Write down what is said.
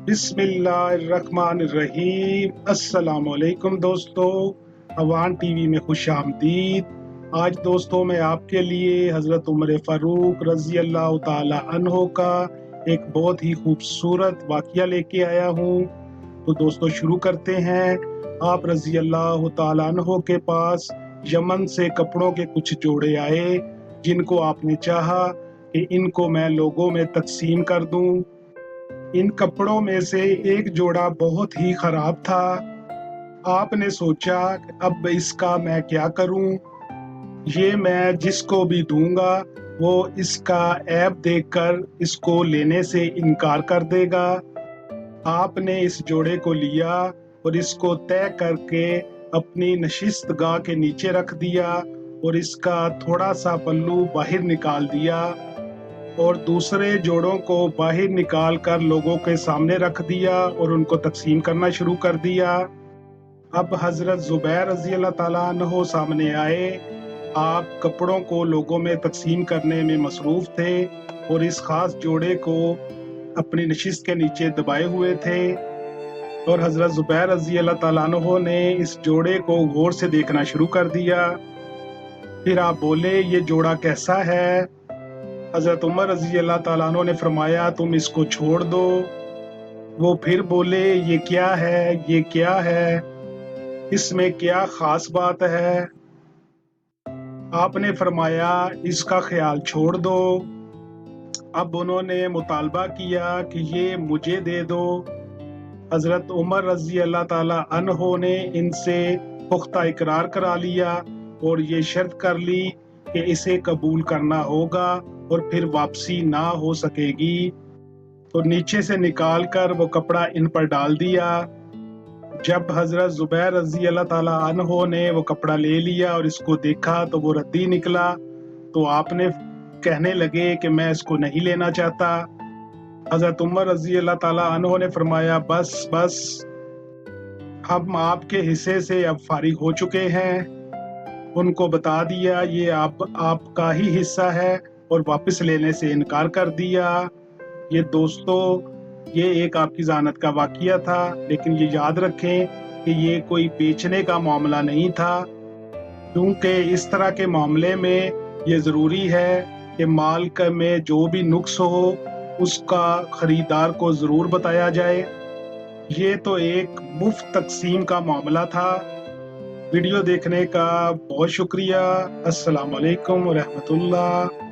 बिस्मिल्लाहिर्रहमानिर्रहीम। अस्सलाम वालेकुम दोस्तों, अवान टीवी में खुश आमदीद। आज दोस्तों मैं आपके लिए हज़रत उमर फ़ारूक रज़ी अल्लाह ताला अन्हो का एक बहुत ही खूबसूरत वाक़या लेके आया हूँ। तो दोस्तों शुरू करते हैं। आप रज़ी अल्लाह ताला अन्हो के पास यमन से कपड़ों के कुछ जोड़े आए, जिनको आपने चाहा कि इनको मैं लोगों में तकसीम कर दूं। इन कपड़ों में से एक जोड़ा बहुत ही खराब था। आपने सोचा अब इसका मैं क्या करूं? ये मैं जिसको भी दूंगा वो इसका ऐब देखकर इसको लेने से इनकार कर देगा। आपने इस जोड़े को लिया और इसको तय करके अपनी नशिस्तगाह के नीचे रख दिया और इसका थोड़ा सा पल्लू बाहर निकाल दिया और दूसरे जोड़ों को बाहर निकाल कर लोगों के सामने रख दिया और उनको तकसीम करना शुरू कर दिया। अब हज़रत ज़ुबैर रज़ी अल्लाह ताला अन्हो सामने आए। आप कपड़ों को लोगों में तकसीम करने में मसरूफ़ थे और इस ख़ास जोड़े को अपनी नशिस्त के नीचे दबाए हुए थे और हज़रत ज़ुबैर रज़ी अल्लाह ताला अन्हो ने इस जोड़े को गौर से देखना शुरू कर दिया। फिर आप बोले, ये जोड़ा कैसा है? हज़रत उमर रज़ी अल्लाह ताला अन्हो ने फरमाया, तुम इसको छोड़ दो। वो फिर बोले, ये क्या है, ये क्या है, इसमें क्या खास बात है? आपने फरमाया, इसका ख्याल छोड़ दो। अब उन्होंने मुतालबा किया कि ये मुझे दे दो। हज़रत उमर रज़ी अल्लाह ताला अन्हो ने इनसे पुख्ता इकरार करा लिया और ये शर्त कर ली कि इसे कबूल करना होगा और फिर वापसी ना हो सकेगी। तो नीचे से निकाल कर वो कपड़ा इन पर डाल दिया। जब हज़रत ज़ुबैर रज़ी अल्लाह ताला अन्हो ने वो कपड़ा ले लिया और इसको देखा तो वो रद्दी निकला। तो आपने कहने लगे कि मैं इसको नहीं लेना चाहता। हज़रत उमर रज़ी अल्लाह ताला अन्हो ने फरमाया, बस बस, हम आपके हिस्से से अब फारिग हो चुके हैं। उनको बता दिया ये आपका ही हिस्सा है और वापस लेने से इनकार कर दिया। ये दोस्तों, ये एक आपकी ज़ानत का वाक़या था, लेकिन ये याद रखें कि ये कोई बेचने का मामला नहीं था, क्योंकि इस तरह के मामले में ये ज़रूरी है कि माल में जो भी नुक्स हो उसका ख़रीदार को ज़रूर बताया जाए। ये तो एक मुफ्त तकसीम का मामला था। वीडियो देखने का बहुत शुक्रिया। अस्सलाम वालेकुम व रहमतुल्लाह।